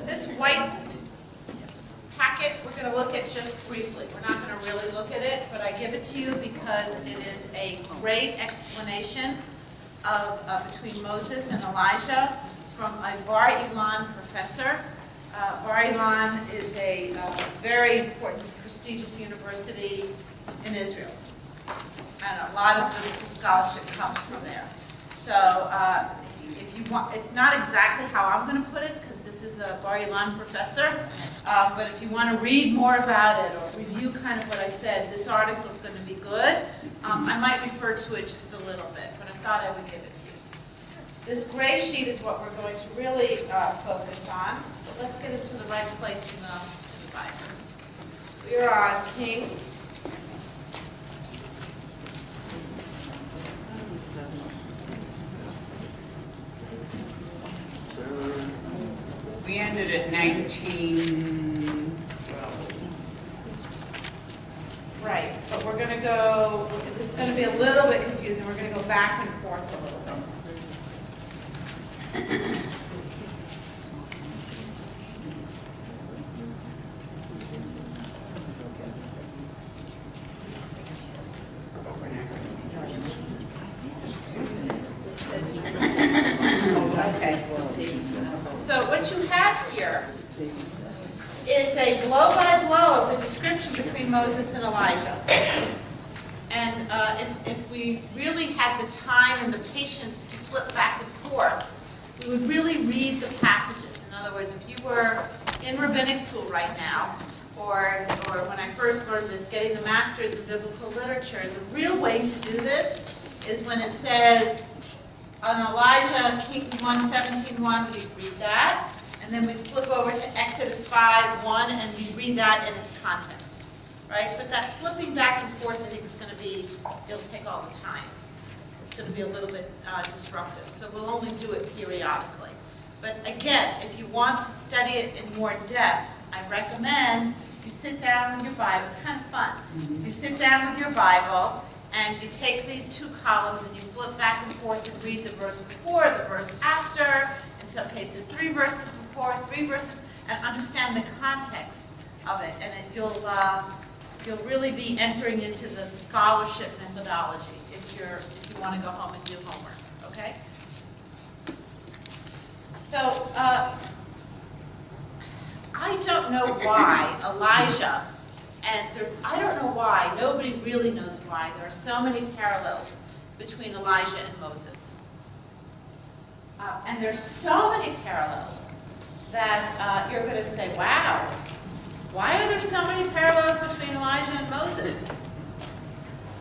This white packet we're going to look at just briefly. We're not going to really look at it, but I give it to you because it is a great explanation of between Moses and Elijah from a Bar Ilan professor. Bar Ilan is a very important, prestigious university in Israel, and a lot of biblical scholarship comes from there. So if you want, it's not exactly how I'm going to put it because this is a Bar Ilan professor, but if you want to read more about it or review kind of what I said, this article is going to be good. I might refer to it just a little bit, but I thought I would give it to you. This gray sheet is what we're going to really focus on, but let's get it to the right place in the Bible. We are on Kings. We ended at 19. Right, but we're going to go, this is going to be a little bit confusing. We're going to go back and forth a little bit. Okay. So what you have here is a blow-by-blow of the description between Moses and Elijah. And if we really had the time and the patience to flip back and forth, we would really read the passages. In other words, if you were in rabbinic school right now, or when I first learned this, getting the master's in biblical literature, the real way to do this is when it says, on Elijah, Kings 1:17:1, we read that, and then we flip over to Exodus 5:1, and we read that in its context, right? But that flipping back and forth, I think, is going to be, it'll take all the time. It's going to be a little bit disruptive, so we'll only do it periodically. But again, if you want to study it in more depth, I recommend you sit down with your Bible. It's kind of fun. You sit down with your Bible, and you take these two columns and you flip back and forth and read the verse before, the verse after, in some cases 3 verses before, 3 verses, and understand the context of it. And you'll really be entering into the scholarship methodology if you want to go home and do homework, okay? So, I don't know why Elijah, I don't know why, nobody really knows why, there are so many parallels between Elijah and Moses. And there's so many parallels that you're going to say, wow, why are there so many parallels between Elijah and Moses?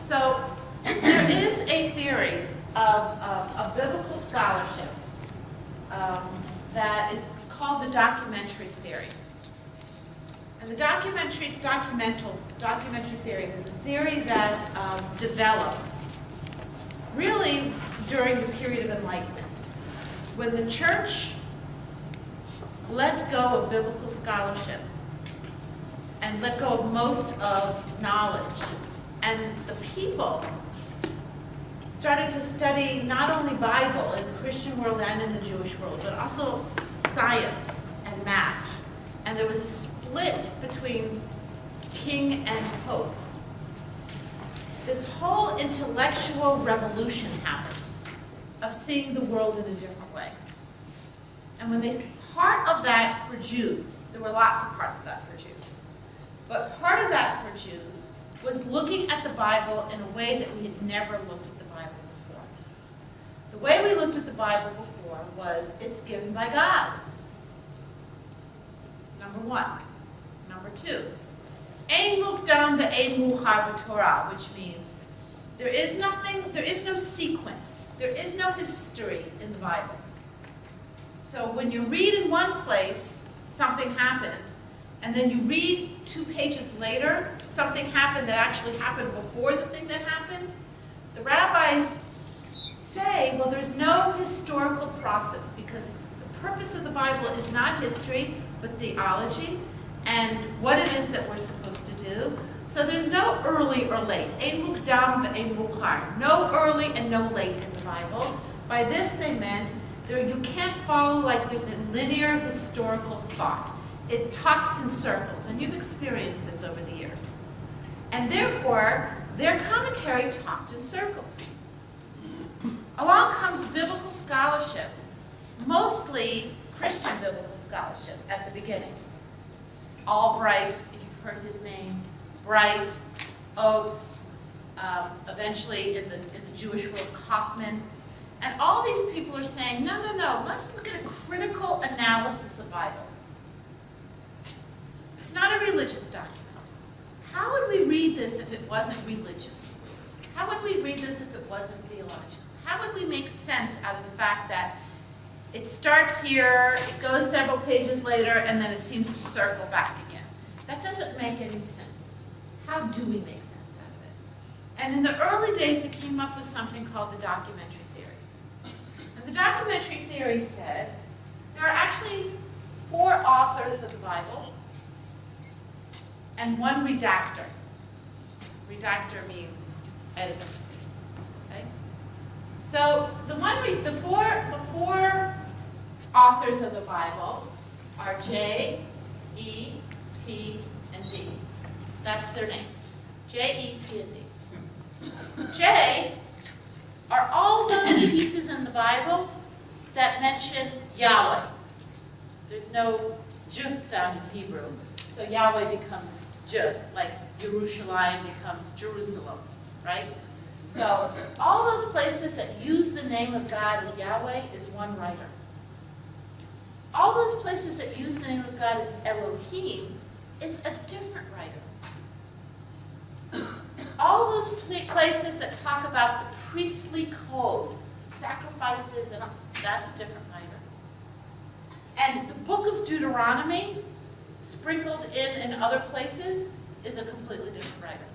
So there is a theory of biblical scholarship that is called the documentary theory. And the documentary theory was a theory that developed really during the period of Enlightenment, when the church let go of biblical scholarship and let go of most of knowledge, and the people started to study not only Bible in the Christian world and in the Jewish world, but also science and math. And there was a split between king and pope. This whole intellectual revolution happened of seeing the world in a different way. And part of that for Jews, there were lots of parts of that for Jews, but part of that for Jews was looking at the Bible in a way that we had never looked at the Bible before. The way we looked at the Bible before was it's given by God. Number 1. Number 2, Ein mukdam ve'ein mu'achar b'Torah, which means there is no sequence, there is no history in the Bible. So when you read in one place, something happened, and then you read 2 pages later, something happened that actually happened before the thing that happened, the rabbis say, well, there's no historical process because the purpose of the Bible is not history, but theology, and what it is that we're supposed to do. So there's no early or late. Ein mukdam ve'ein mu'achar. No early and no late in the Bible. By this they meant You can't follow like there's a linear historical thought. It talks in circles, and you've experienced this over the years. And therefore, their commentary talked in circles. Along comes biblical scholarship, mostly Christian biblical scholarship at the beginning. Albright, if you've heard his name, Bright, Oates, eventually in the Jewish world, Kaufman. And all these people are saying, no, let's look at a critical analysis of the Bible. It's not a religious document. How would we read this if it wasn't religious? How would we read this if it wasn't theological? How would we make sense out of the fact that it starts here, it goes several pages later, and then it seems to circle back again? That doesn't make any sense. How do we make sense out of it? And in the early days, it came up with something called the documentary theory. And the documentary theory said there are actually 4 authors of the Bible and 1 redactor. Redactor means editor. Okay? So the 4 authors of the Bible are J, E, P, and D. That's their names. J, E, P, and D. J are all those pieces in the Bible that mention Yahweh. There's no J sound in Hebrew, so Yahweh becomes J, like Jerusalem becomes Jerusalem, right? So all those places that use the name of God as Yahweh is one writer. All those places that use the name of God as Elohim is a different writer. All those places that talk about the priestly code, sacrifices, and all, that's a different writer. And the book of Deuteronomy, sprinkled in other places, is a completely different writer.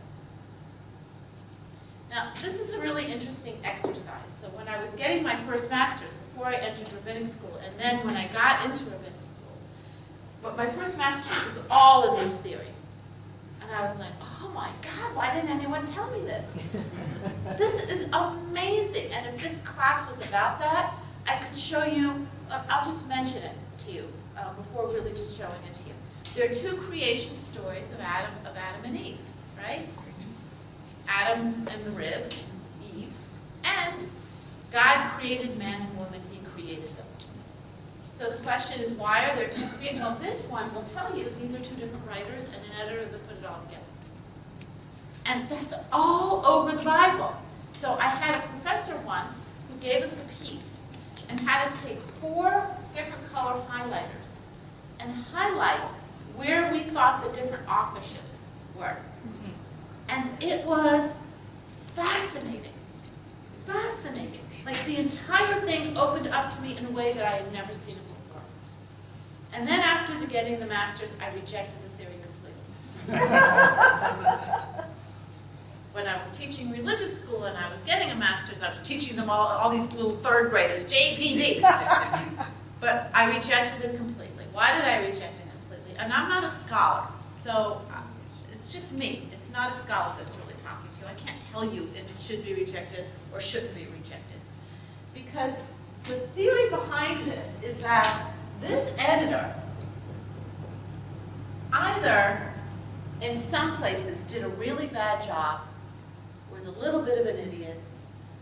Now, this is a really interesting exercise. So when I was getting my first master's, before I entered rabbinic school, and then when I got into rabbinic school, but my first master's was all in this theory. And I was like, oh my God, why didn't anyone tell me this? This is amazing. And if this class was about that, I could show you, I'll just mention it to you before really just showing it to you. There are 2 creation stories of Adam and Eve, right? Adam and the rib, Eve, and God created man and woman, He created them. So the question is, why are there 2 created? Well, this one will tell you these are 2 different writers and an editor that put it all together. And that's all over the Bible. So I had a professor once who gave us a piece and had us take 4 different color highlighters and highlight where we thought the different authorships were. And it was fascinating. Fascinating. Like the entire thing opened up to me in a way that I had never seen it before. And then after getting the master's, I rejected the theory completely. When I was teaching religious school and I was getting a master's, I was teaching them all these little 3rd graders, JPD. But I rejected it completely. Why did I reject it completely? And I'm not a scholar, so it's just me. It's not a scholar that's really talking to you. I can't tell you if it should be rejected or shouldn't be rejected. Because the theory behind this is that this editor either in some places did a really bad job, or was a little bit of an idiot,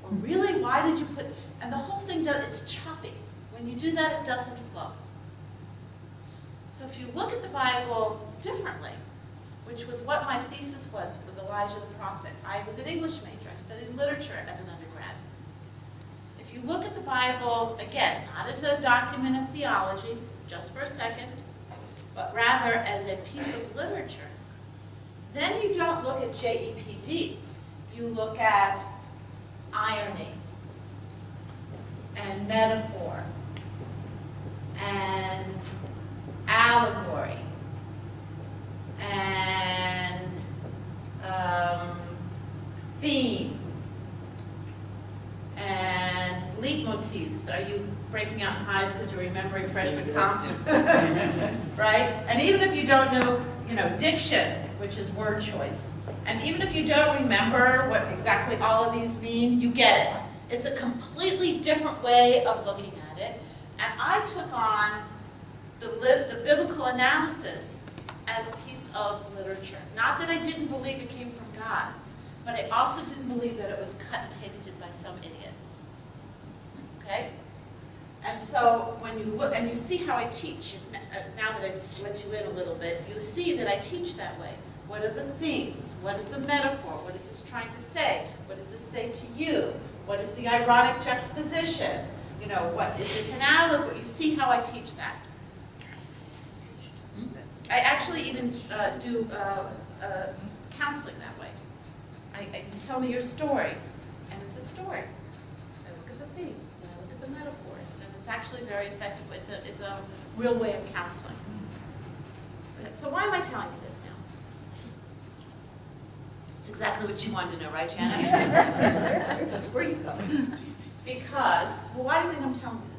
or really, why did you put, and the whole thing it's choppy. When you do that, it doesn't flow. So if you look at the Bible differently, which was what my thesis was with Elijah the prophet. I was an English major. I studied literature as an undergrad. If you look at the Bible, again, not as a document of theology, just for a second, but rather as a piece of literature, then you don't look at JEPD. You look at irony and metaphor and allegory and theme and leitmotifs. Are you breaking out in hives because you're remembering freshman comp? Right? And even if you don't know, diction, which is word choice, and even if you don't remember what exactly all of these mean, you get it. It's a completely different way of looking at it. I took on the biblical analysis as a piece of literature. Not that I didn't believe it came from God, but I also didn't believe that it was cut and pasted by some idiot. Okay? And so when you look, and you see how I teach, now that I've let you in a little bit, you see that I teach that way. What are the themes? What is the metaphor? What is this trying to say? What does this say to you? What is the ironic juxtaposition? You know, what is this an allegory? You see how I teach that. I actually even do counseling that way. I tell me your story, and it's a story. So I look at the themes, and I look at the metaphors, and it's actually very effective. It's a real way of counseling. So why am I telling you this now? It's exactly what you wanted to know, right, Janet? That's where you go. Because, well, why do you think I'm telling you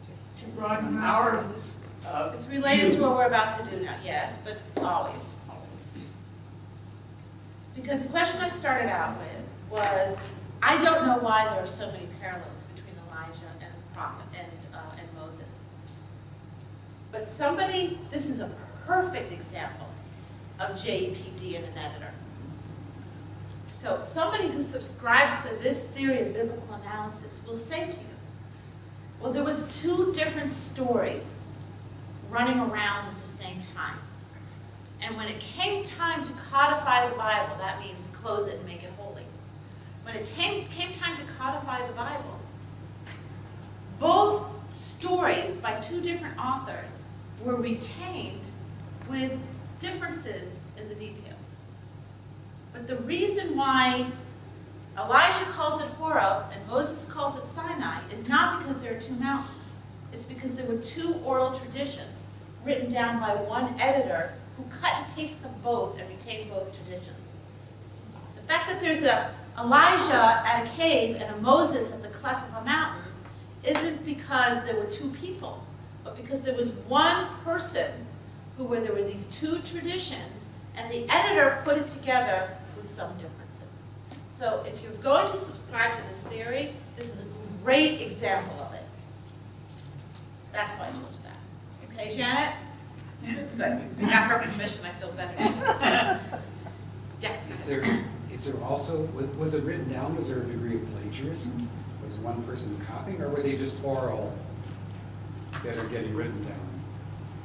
this? To broaden our It's related to what we're about to do now, yes, but always. Because the question I started out with was, I don't know why there are so many parallels between Elijah and the prophet and Moses. But somebody, this is a perfect example of JEPD in an editor. So somebody who subscribes to this theory of biblical analysis will say to you, well, there was two different stories running around at the same time. And when it came time to codify the Bible, that means close it and make it holy. When it came time to codify the Bible, both stories by two different authors were retained with differences in the details. But the reason why Elijah calls it Horeb and Moses calls it Sinai is not because there are two mountains. It's because there were two oral traditions written down by one editor who cut and pasted them both and retained both traditions. The fact that there's a Elijah at a cave and a Moses at the cleft of a mountain isn't because there were two people, but because there was one person there were these two traditions, and the editor put it together with some differences. So if you're going to subscribe to this theory, this is a great example of it. That's why I told you that. Okay, Janet? Good. I got her permission. I feel better. Yeah. Is there also, was it written down, was there a degree of plagiarism? Was one person copying, or were they just oral that are getting written down?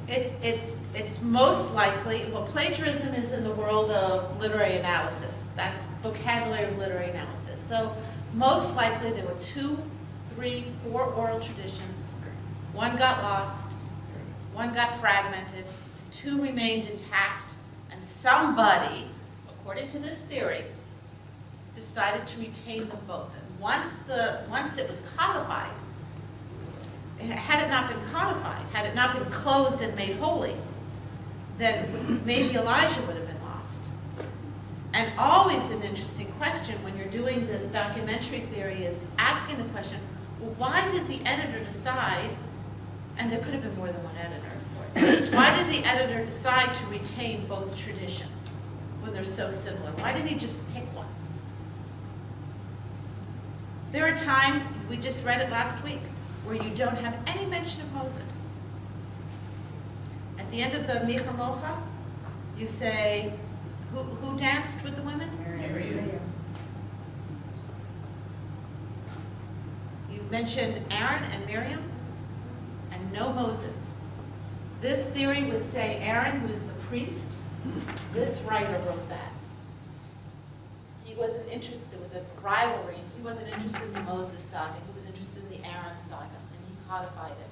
It's most likely, well, plagiarism is in the world of literary analysis. That's vocabulary of literary analysis. So most likely there were 2, 3, 4 oral traditions. One got lost, one got fragmented, 2 remained intact, and somebody, according to this theory, decided to retain them both. And once it was codified, had it not been codified, had it not been closed and made holy, then maybe Elijah would have been lost. And always an interesting question when you're doing this documentary theory is asking the question, well, why did the editor decide, and there could have been more than one editor, of course, why did the editor decide to retain both traditions when they're so similar? Why didn't he just pick one? There are times, we just read it last week, where you don't have any mention of Moses. At the end of the Micha Mocha, you say, who danced with the women? Miriam. You mention Aaron and Miriam, and no Moses. This theory would say Aaron, who's the priest, this writer wrote that. He wasn't interested, there was a rivalry. He wasn't interested in the Moses saga, he was interested in the Aaron saga, and he codified it.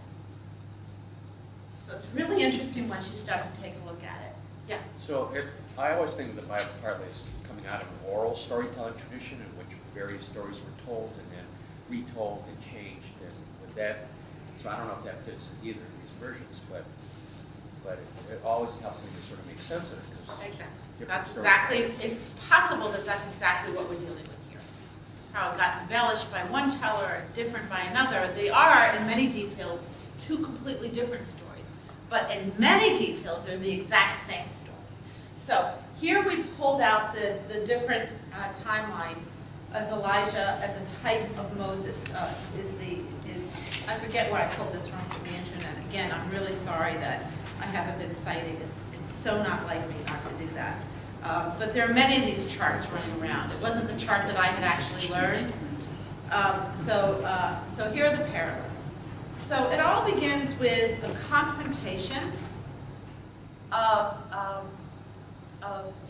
So it's really interesting once you start to take a look at it. Yeah? So I always think of the Bible partly as coming out of an oral storytelling tradition in which various stories were told and then retold and changed. And with that, so I don't know if that fits in either of these versions, but it always helps me to sort of make sense of it. Exactly. That's exactly, it's possible that that's exactly what we're dealing with here. How it got embellished by one teller and different by another. They are, in many details, 2 completely different stories. But in many details, they're the exact same story. So here we pulled out the different timeline as Elijah as a type of Moses is I forget where I pulled this from the internet. Again, I'm really sorry that I haven't been citing. It's so not like me not to do that. But there are many of these charts running around. It wasn't the chart that I had actually learned. So here are the parallels. So it all begins with the confrontation of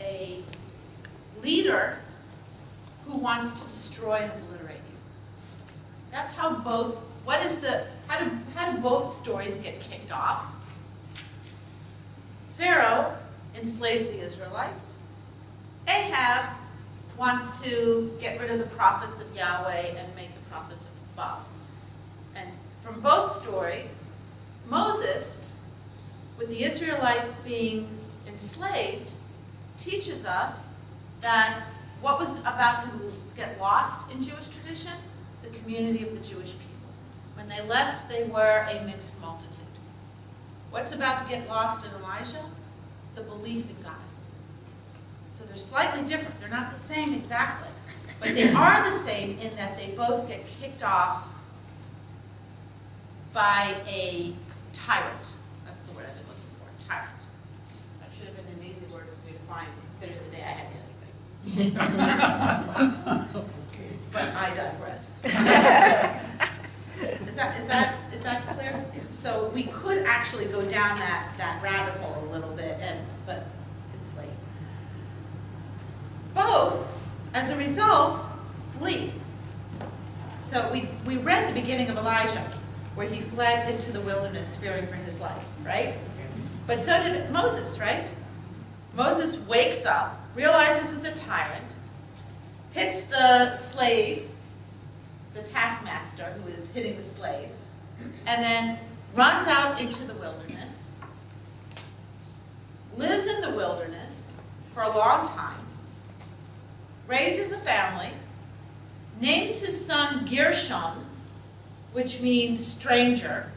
a leader who wants to destroy and obliterate you. That's how both, how do both stories get kicked off? Pharaoh enslaves the Israelites. Ahab wants to get rid of the prophets of Yahweh and make the prophets of Baal. And from both stories, Moses, with the Israelites being enslaved, teaches us that what was about to get lost in Jewish tradition, the community of the Jewish people. When they left, they were a mixed multitude. What's about to get lost in Elijah? The belief in God. So they're slightly different. They're not the same exactly. But they are the same in that they both get kicked off by a tyrant. That's the word I've been looking for, tyrant. That should have been an easy word for me to find, considering the day I had yesterday. But I digress. Is that clear? So we could actually go down that rabbit hole a little bit, but it's late. Both, as a result, flee. So we read the beginning of Elijah, where he fled into the wilderness fearing for his life, right? But so did Moses, right? Moses wakes up, realizes he's a tyrant, hits the slave, the taskmaster who is hitting the slave, and then runs out into the wilderness, lives in the wilderness for a long time, raises a family, names his son Gershon, which means stranger,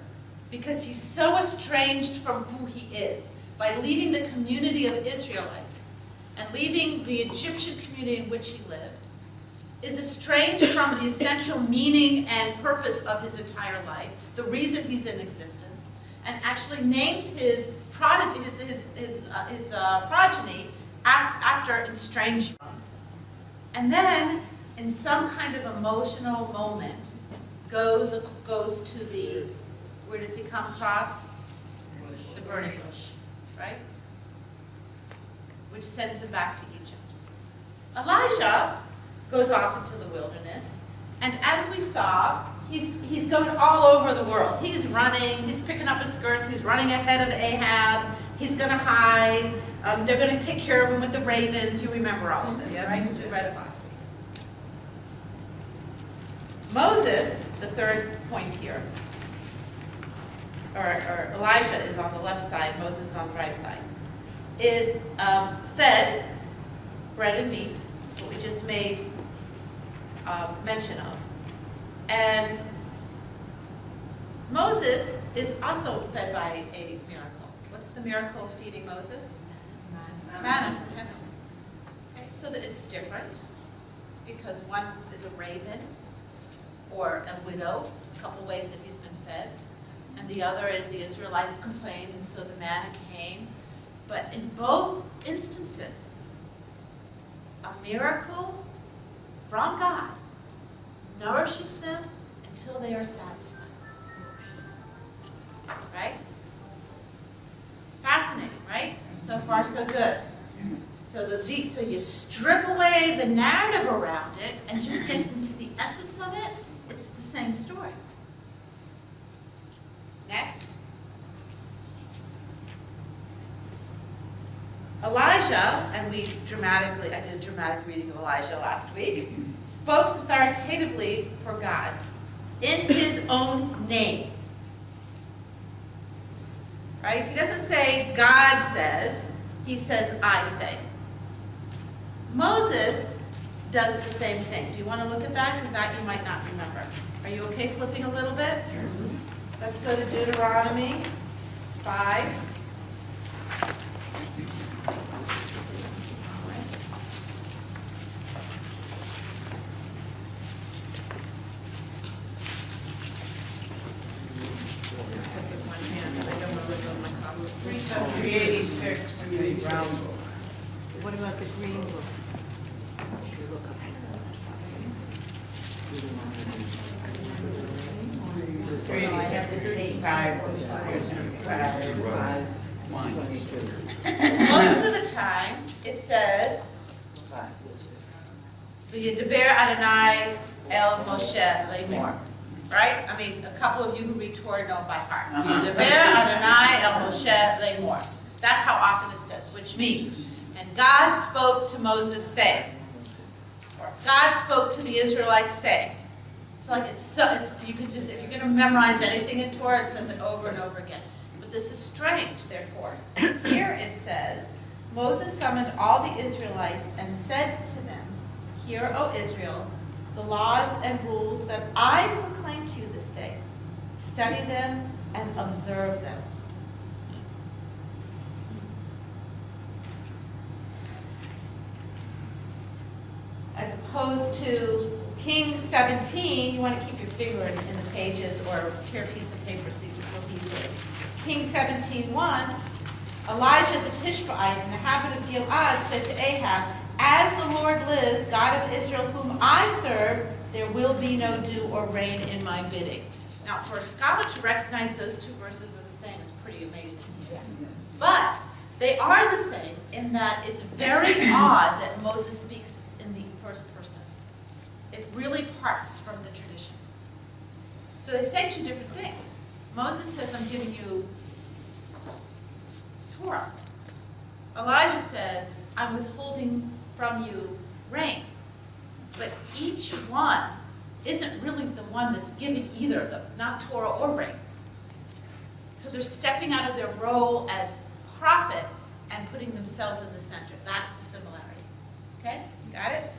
because he's so estranged from who he is by leaving the community of Israelites and leaving the Egyptian community in which he lived, is estranged from the essential meaning and purpose of his entire life, the reason he's in existence, and actually names his progeny after estrangement. And then, in some kind of emotional moment, goes to the, where does he come across? The burning bush, right? Which sends him back to Egypt. Elijah goes off into the wilderness, and as we saw, he's going all over the world. He's running, he's picking up his skirts, he's running ahead of Ahab, he's going to hide, they're going to take care of him with the ravens. You remember all of this, right? Because we read it last week. Moses, the third point here, or Elijah is on the left side, Moses is on the right side, is fed bread and meat, what we just made mention of. And Moses is also fed by a miracle. What's the miracle of feeding Moses? Manna from heaven. Okay, so that it's different, because one is a raven or a widow, a couple ways that he's been fed, and the other is the Israelites complained, and so the manna came. But in both instances, a miracle from God nourishes them until they are satisfied. Right? Fascinating, right? So far, so good. So you strip away the narrative around it and just get into the essence of it, it's the same story. Next. Elijah, and I did a dramatic reading of Elijah last week, spoke authoritatively for God in his own name. Right? He doesn't say God says, he says I say. Moses does the same thing. Do you want to look at that? Because that you might not remember. Are you okay flipping a little bit? Let's go to Deuteronomy 5. 386 in the brown book. What about the green book? 386, 5, 1. Most of the time, it says, V'yedaber Adonai el Moshe lemor. Right? I mean, a couple of you who read Torah know by heart. V'yedaber Adonai el Moshe lemor. That's how often it says, which means, and God spoke to Moses saying, or God spoke to the Israelites saying. It's like you could just, if you're going to memorize anything in Torah, it says it over and over again. But this is strange, therefore. Here it says, Moses summoned all the Israelites and said to them, Hear, O Israel, the laws and rules that I proclaim to you this day. Study them and observe them. As opposed to King 17, you want to keep your finger in the pages or tear a piece of paper so you can look easily. King 17:1, Elijah the Tishbite, an inhabitant of Gilead, said to Ahab, As the Lord lives, God of Israel, whom I serve, there will be no dew or rain in my bidding. Now, for a scholar to recognize those two verses are the same is pretty amazing. But they are the same in that it's very odd that Moses speaks in the first person. It really parts from the tradition. So they say two different things. Moses says, I'm giving you Torah. Elijah says, I'm withholding from you rain. But each one isn't really the one that's giving either of them, not Torah or rain. So they're stepping out of their role as prophet and putting themselves in the center. That's the similarity. Okay? You got it?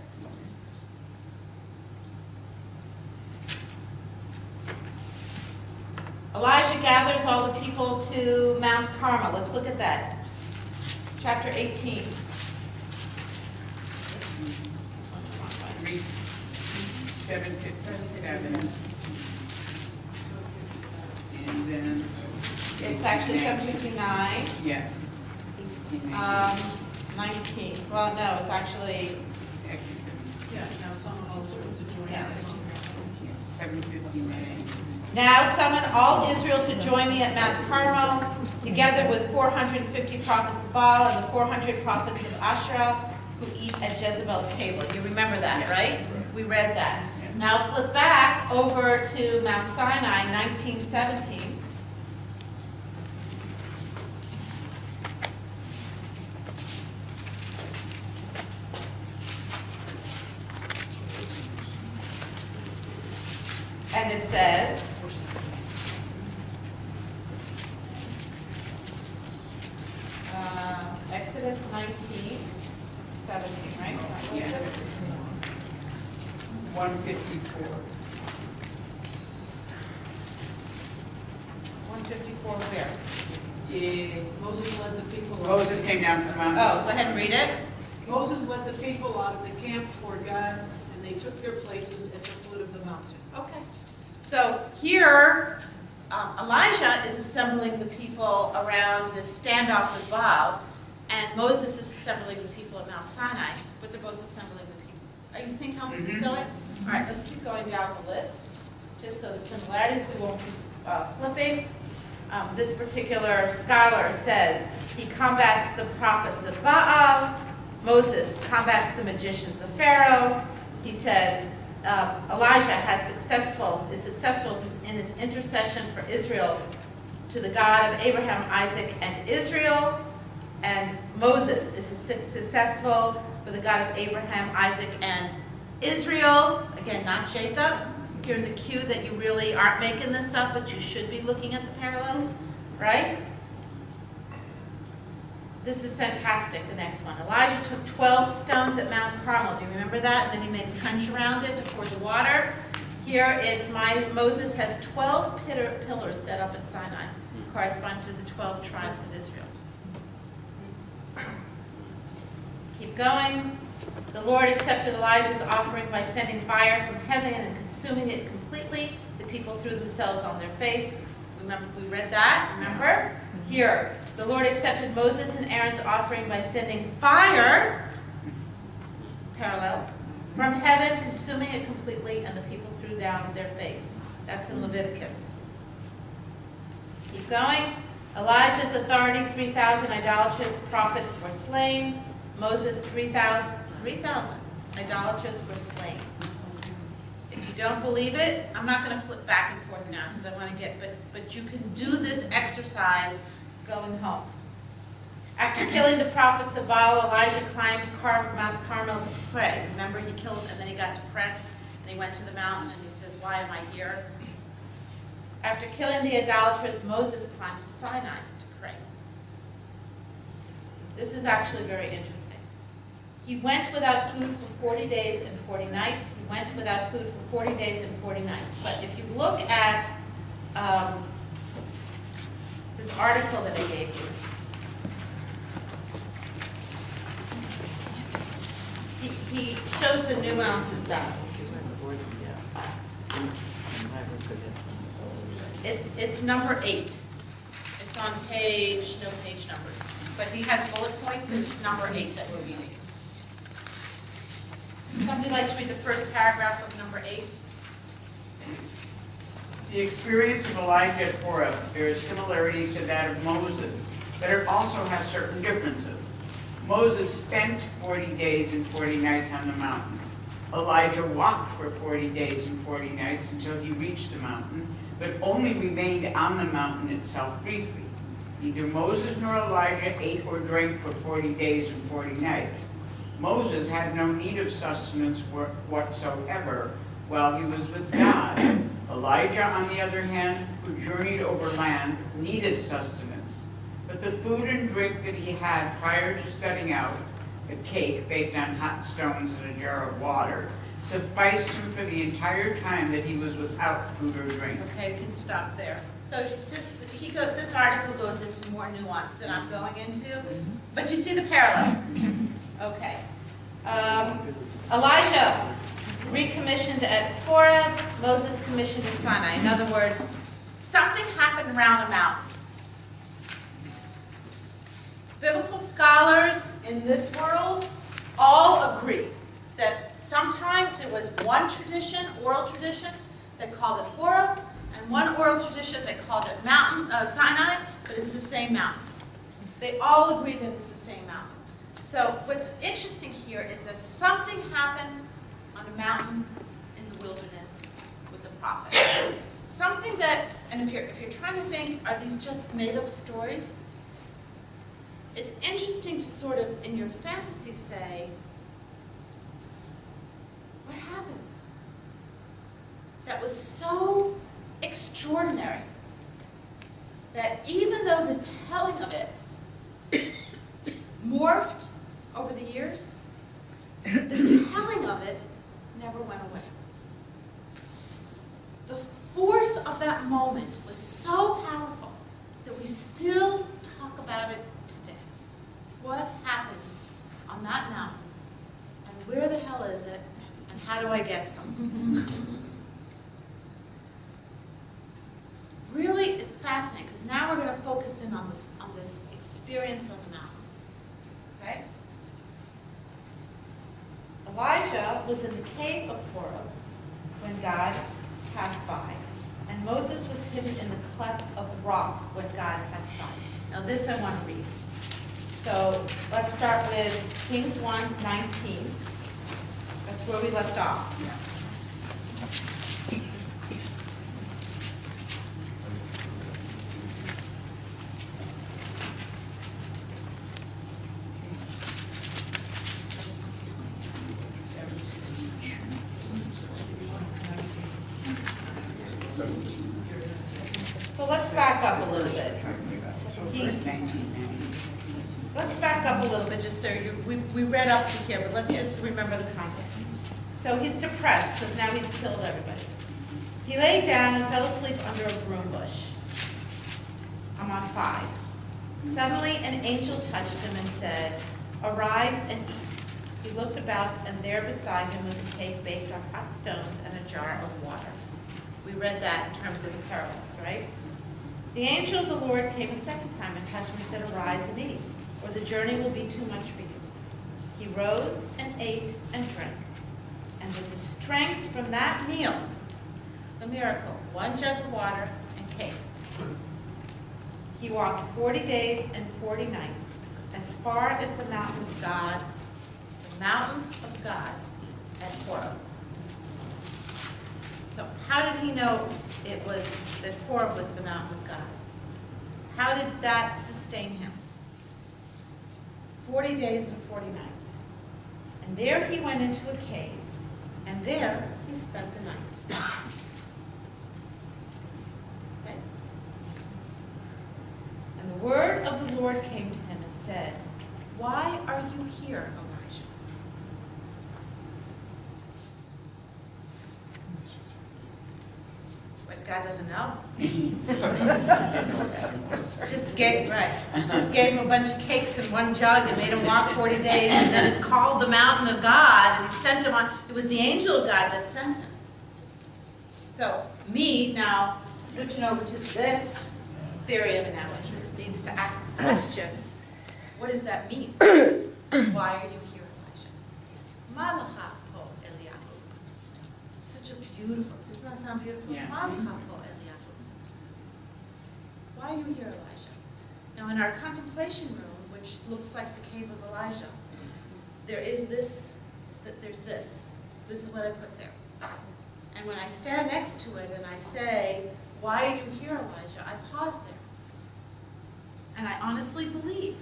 Elijah gathers all the people to Mount Carmel. Let's look at that. Chapter 18. 757. And then, It's actually 759. yeah. 19. Well, no, it's actually, Yeah, now someone else to join Yeah. 759. Now summon all Israel to join me at Mount Carmel, together with 450 prophets of Baal and the 400 prophets of Asherah who eat at Jezebel's table. You remember that, right? We read that. Now flip back over to Mount Sinai, 1917. And it says, Exodus 19, 17, right? Yeah. 154. 154 where? Moses led the people. Moses came down from Mount. Oh, go ahead and read it. Moses led the people out of the camp toward God, and they took their places at the foot of the mountain. Okay. So here, Elijah is assembling the people around this standoff with Baal, and Moses is assembling the people at Mount Sinai, but they're both assembling the people. Are you seeing how this is going? All right, let's keep going down the list, just so the similarities, we won't keep flipping. This particular scholar says he combats the prophets of Baal. Moses combats the magicians of Pharaoh. He says Elijah is successful in his intercession for Israel to the God of Abraham, Isaac, and Israel. And Moses is successful for the God of Abraham, Isaac, and Israel. Again, not Jacob. Here's a cue that you really aren't making this up, but you should be looking at the parallels, right? This is fantastic, the next one. Elijah took 12 stones at Mount Carmel. Do you remember that? And then he made a trench around it to pour the water. Here it's Moses has 12 pillars set up at Sinai, corresponding to the 12 tribes of Israel. Keep going. The Lord accepted Elijah's offering by sending fire from heaven and consuming it completely. The people threw themselves on their face. Remember, we read that, remember? Here, The Lord accepted Moses and Aaron's offering by sending fire, parallel, from heaven, consuming it completely, and the people threw down their face. That's in Leviticus. Keep going. Elijah's authority, 3,000 idolatrous prophets were slain. Moses, 3,000 idolaters were slain. If you don't believe it, I'm not going to flip back and forth now because I want to get, but you can do this exercise going home. After killing the prophets of Baal, Elijah climbed Mount Carmel to pray. Remember, he killed, and then he got depressed, and he went to the mountain, and he says, why am I here? After killing the idolaters, Moses climbed to Sinai to pray. This is actually very interesting. He went without food for 40 days and 40 nights. He went without food for 40 days and 40 nights. But if you look at this article that I gave you, he shows the nuances there. It's number 8. It's on page, no page numbers. But he has bullet points, and it's number 8 that we're reading. Somebody like to read the first paragraph of number 8? The experience of Elijah at Horeb bears similarity to that of Moses, but it also has certain differences. Moses spent 40 days and 40 nights on the mountain. Elijah walked for 40 days and 40 nights until he reached the mountain, but only remained on the mountain itself briefly. Neither Moses nor Elijah ate or drank for 40 days and 40 nights. Moses had no need of sustenance whatsoever while he was with God. Elijah, on the other hand, who journeyed over land, needed sustenance. But the food and drink that he had prior to setting out, a cake baked on hot stones and a jar of water, sufficed him for the entire time that he was without food or drink. Okay, you can stop there. So this article goes into more nuance than I'm going into, but you see the parallel. Okay. Elijah recommissioned at Horeb, Moses commissioned at Sinai. In other words, something happened around a mountain. Biblical scholars in this world all agree that sometimes there was one tradition, oral tradition, that called it Horeb, and one oral tradition that called it Sinai, but it's the same mountain. They all agree that it's the same mountain. So what's interesting here is that something happened on a mountain in the wilderness with the prophet. Something that, and if you're trying to think, are these just made-up stories? It's interesting to sort of, in your fantasy, say, what happened? That was so extraordinary that even though the telling of it morphed over the years, the telling of it never went away. The force of that moment was so powerful that we still talk about it today. What happened on that mountain, and where the hell is it, and how do I get some? Really fascinating, because now we're going to focus in on this experience on the mountain. Okay? Elijah was in the cave of Horeb when God passed by, and Moses was hidden in the cleft of the rock when God passed by. Now this I want to read. So let's start with Kings 1:19. That's where we left off. So let's back up a little bit. Let's back up a little bit, just so we read up to here, but let's just remember the context. So he's depressed because now he's killed everybody. He lay down and fell asleep under a broom bush. I'm on 5. Suddenly an angel touched him and said, "Arise and eat." He looked about, and there beside him was a cake baked on hot stones and a jar of water. We read that in terms of the parallels, right? The angel of the Lord came a second time and touched him and said, arise and eat, or the journey will be too much for you. He rose and ate and drank. And with the strength from that meal, it's the miracle, 1 jug of water and cakes. He walked 40 days and 40 nights, as far as the mountain of God at Horeb. So how did he know that Horeb was the mountain of God? How did that sustain him? 40 days and 40 nights. And there he went into a cave, and there he spent the night. Okay. And the word of the Lord came to him and said, why are you here, Elijah? But God doesn't know. Just gave him a bunch of cakes and 1 jug and made him walk 40 days, and then it's called the mountain of God, and he sent him on. It was the angel of God that sent him. So me now switching over to this theory of analysis needs to ask the question, what does that mean? Why are you here, Elijah? Malacha po Eliyahu. Such a beautiful, doesn't that sound beautiful? Yeah. Malacha po Eliyahu. Why are you here, Elijah? Now in our contemplation room, which looks like the cave of Elijah, there's this. This is what I put there. And when I stand next to it and I say, why are you here, Elijah? I pause there. And I honestly believe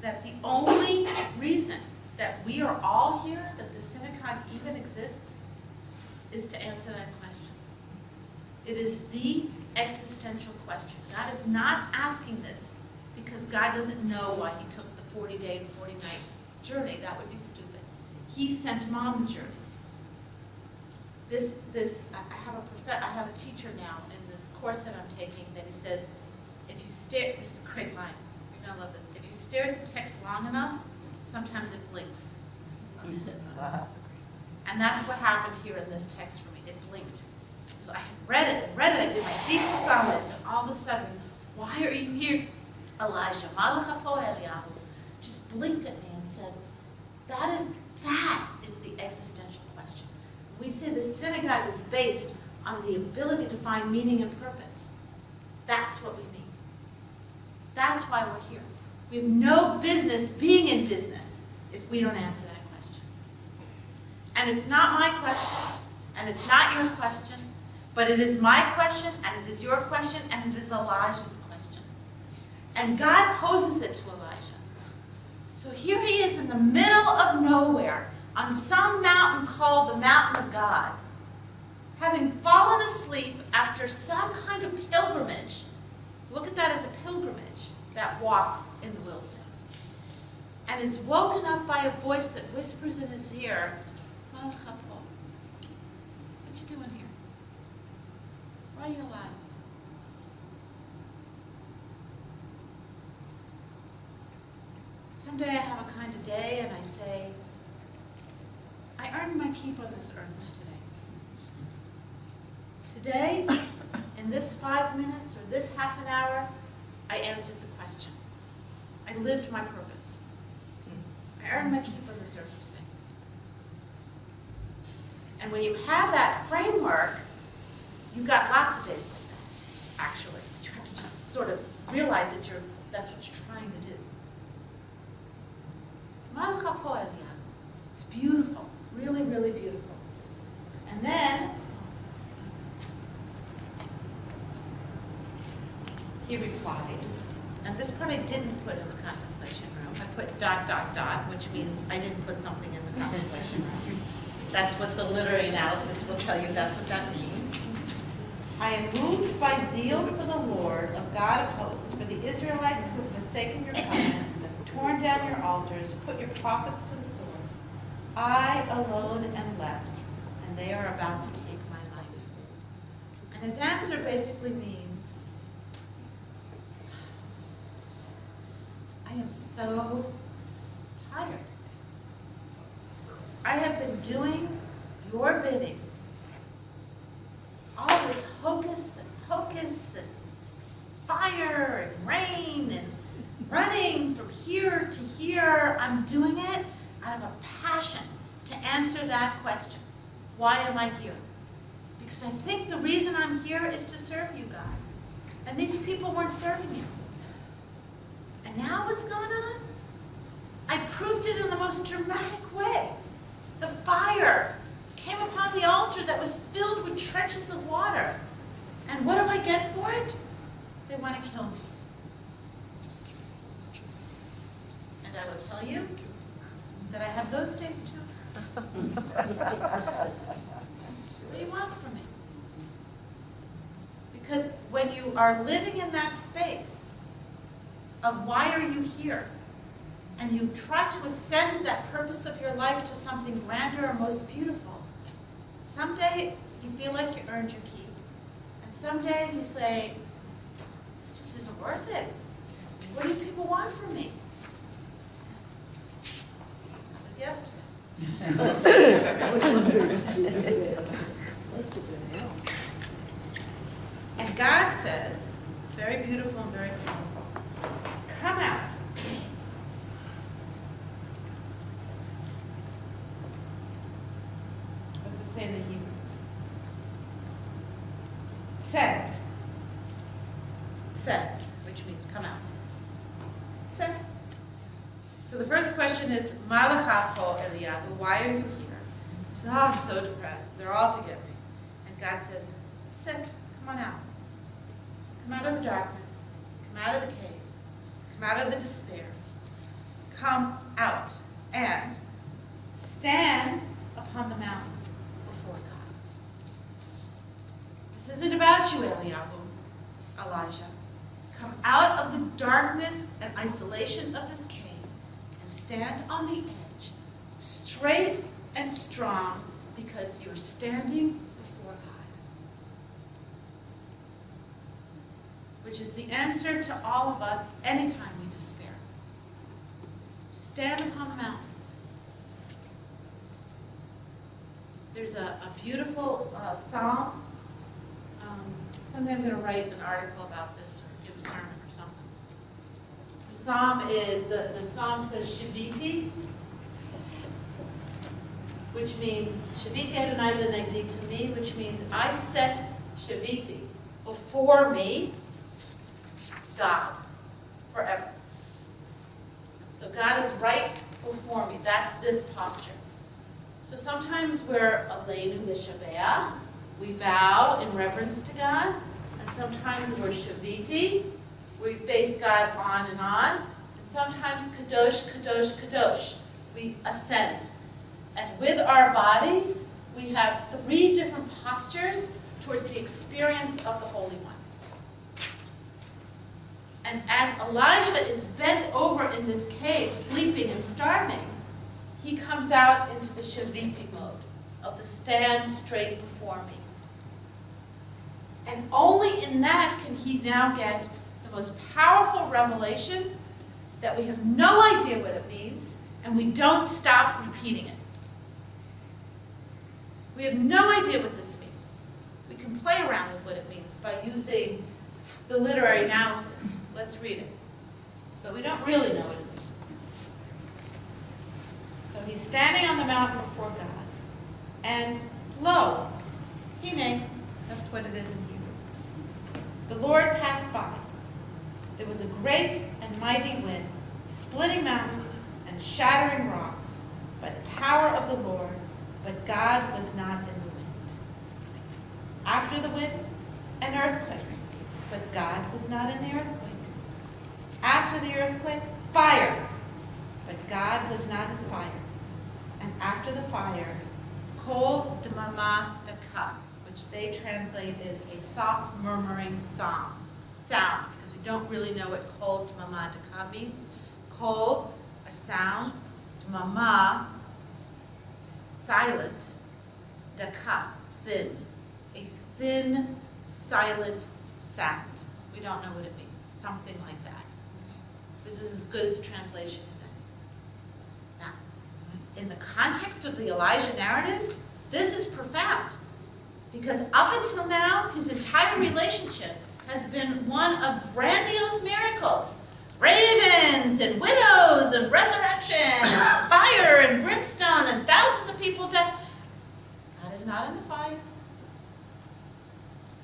that the only reason that we are all here, that the synagogue even exists, is to answer that question. It is the existential question. God is not asking this because God doesn't know why he took the 40-day and 40-night journey. That would be stupid. He sent him on the journey. I have a teacher now in this course that I'm taking that he says, if you stare, this is a great line, you're gonna love this. If you stare at the text long enough, sometimes it blinks. And that's what happened here in this text for me. It blinked. So I had read it, I did my thesis on this, and all of a sudden, why are you here, Elijah? Malacha po Eliyahu just blinked at me and said, that is the existential question. We say the synagogue is based on the ability to find meaning and purpose. That's what we mean. That's why we're here. We have no business being in business if we don't answer that question. And it's not my question, and it's not your question, but it is my question, and it is your question, and it is Elijah's question. And God poses it to Elijah. So here he is in the middle of nowhere, on some mountain called the mountain of God, having fallen asleep after some kind of pilgrimage. Look at that as a pilgrimage, that walk in the wilderness. And is woken up by a voice that whispers in his ear, Malacha po, what you doing here? Why are you alive? Someday I have a kind of day and I say, I earned my keep on this earth today. Today, in this 5 minutes or this half an hour, I answered the question. I lived my purpose. I earned my keep on this earth today. And when you have that framework, you've got lots of days like that, actually. But you have to just sort of realize that that's what you're trying to do. Malacha po Eliyahu. It's beautiful. Really, really beautiful. And then he replied, and this part I didn't put in the contemplation room. I put ... which means I didn't put something in the contemplation room. That's what the literary analysis will tell you. That's what that means. I am moved by zeal for the Lord of God of hosts, for the Israelites who have forsaken your covenant, torn down your altars, put your prophets to the sword. I alone am left, and they are about to take my life. And his answer basically means, I am so tired. I have been doing your bidding. All this hocus and pocus and fire and rain and running from here to here. I'm doing it out of a passion to answer that question. Why am I here? Because I think the reason I'm here is to serve you, God. And these people weren't serving you. And now what's going on? I proved it in the most dramatic way. The fire came upon the altar that was filled with trenches of water. And what do I get for it? They want to kill me. And I will tell you that I have those days too. What do you want from me? Because when you are living in that space of why are you here, and you try to ascend that purpose of your life to something grander or most beautiful, someday you feel like you earned your keep. And someday you say, this just isn't worth it. What do you people want from me? That was yesterday. And God says, very beautiful and very powerful, come out. What's it say in the Hebrew? Said, which means come out. Said. So the first question is, Malachapo Eliyahu, why are you here? He says, oh, I'm so depressed. They're all together. And God says, said, come on out. Come out of the darkness. Come out of the cave. Come out of the despair. Come out and stand upon the mountain before God. This isn't about you, Eliyahu, Elijah. Come out of the darkness and isolation of this cave and stand on the edge, straight and strong, because you're standing before God. Which is the answer to all of us anytime we despair. Stand upon the mountain. There's a beautiful psalm. Someday I'm going to write an article about this or give a sermon or something. The psalm says Shiviti, which means Shiviti Adonai lenegdi to me, which means I set Shiviti before me, God, forever. So God is right before me. That's this posture. So sometimes we're Aleinu L'Shabeach, we vow in reverence to God, and sometimes we're Shaviti, we face God on, and sometimes Kadosh, Kadosh, Kadosh, we ascend. And with our bodies, we have 3 different postures towards the experience of the Holy One. And as Elijah is bent over in this cave, sleeping and starving, he comes out into the Shaviti mode of the stand straight before me. And only in that can he now get the most powerful revelation that we have no idea what it means, and we don't stop repeating it. We have no idea what this means. We can play around with what it means by using the literary analysis. Let's read it. But we don't really know what it means. So he's standing on the mountain before God, and lo, hine, that's what it is in Hebrew. The Lord passed by. There was a great and mighty wind, splitting mountains and shattering rocks by the power of the Lord, but God was not in the wind. After the wind, an earthquake, but God was not in the earthquake. After the earthquake, fire, but God was not in fire. And after the fire, kol d'mama daka, which they translate as a soft murmuring sound, because we don't really know what kol d'mama daka means. Kol, a sound, d'mama, silent, daka, thin, a thin, silent sound. We don't know what it means, something like that. This is as good as translation as any. Now, in the context of the Elijah narratives, this is profound. Because up until now, his entire relationship has been one of grandiose miracles. Ravens and widows and resurrection and fire and brimstone and thousands of people dead. God is not in the fire.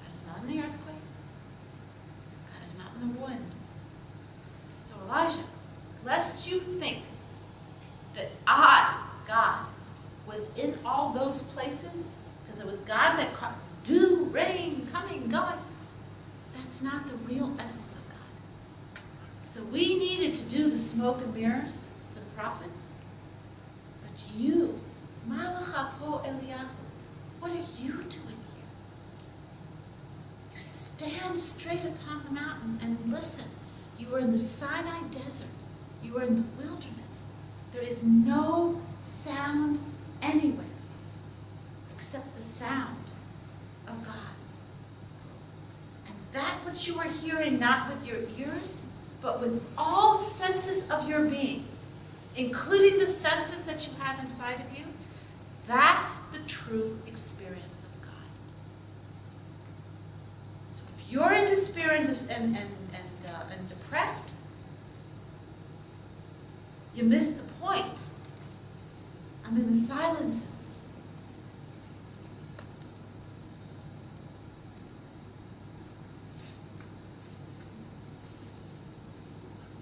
God is not in the earthquake. God is not in the wind. So Elijah, lest you think that God, was in all those places, because it was God that caught dew, rain, coming, going. That's not the real essence of God. So we needed to do the smoke and mirrors for the prophets. But you, Malachapo Eliyahu, what are you doing here? You stand straight upon the mountain and listen. You are in the Sinai desert. You are in the wilderness. There is no sound anywhere except the sound of God. And that which you are hearing, not with your ears, but with all senses of your being, including the senses that you have inside of you, that's the true experience of God. So if you're in despair and depressed, you miss the point. I'm in the silences.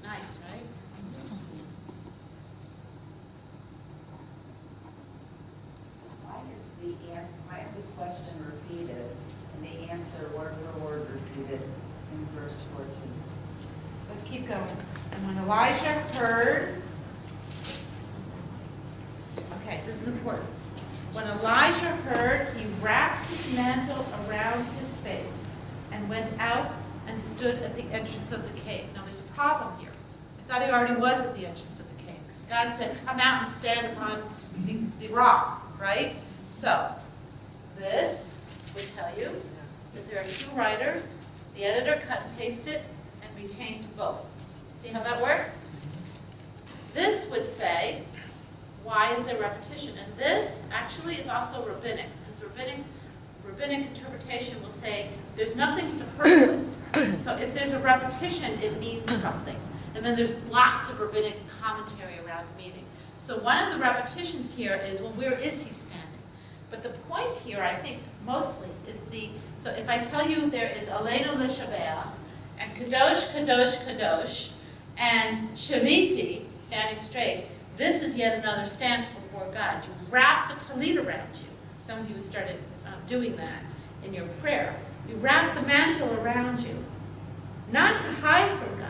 Nice, right? Why is the question repeated and the answer word for word repeated in verse 14? Let's keep going. And when Elijah heard, okay, this is important. When Elijah heard, he wrapped his mantle around his face and went out and stood at the entrance of the cave. Now there's a problem here. I thought he already was at the entrance of the cave, because God said, come out and stand upon the rock, right? So, this would tell you that there are two writers. The editor cut and pasted and retained both. See how that works? This would say, why is there repetition? And this actually is also rabbinic, because rabbinic interpretation will say there's nothing superfluous. So if there's a repetition, it means something. And then there's lots of rabbinic commentary around the meaning. So one of the repetitions here is, well, where is he standing? But the point here, I think, mostly is so if I tell you there is Aleinu L'Shabeach, and Kadosh, Kadosh, Kadosh, and Shaviti, standing straight, this is yet another stance before God. You wrap the tallit around you. Some of you started doing that in your prayer. You wrap the mantle around you, not to hide from God,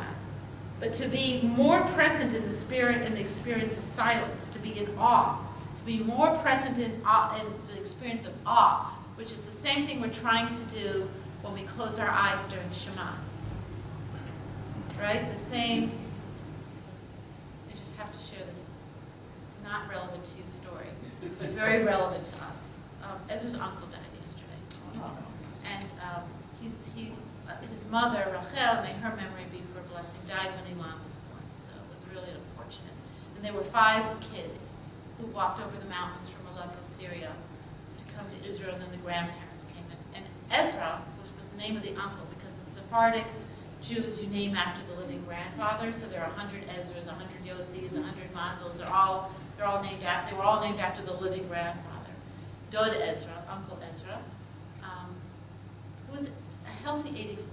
but to be more present in the spirit and the experience of silence, to be in awe, to be more present in the experience of awe, which is the same thing we're trying to do when we close our eyes during Shema. Right? The same. I just have to share this not relevant to you story, but very relevant to us. Ezra's uncle died yesterday. And his mother, Rachel, may her memory be for a blessing, died when Elam was born. So it was really unfortunate. And there were 5 kids who walked over the mountains from Aleppo, Syria, to come to Israel, and then the grandparents came in. And Ezra, which was the name of the uncle, because in Sephardic Jews, you name after the living grandfather. So there are 100 Ezras, 100 Yosis, 100 Mazals. They were all named after the living grandfather. Dod Ezra, Uncle Ezra, who was a healthy 84,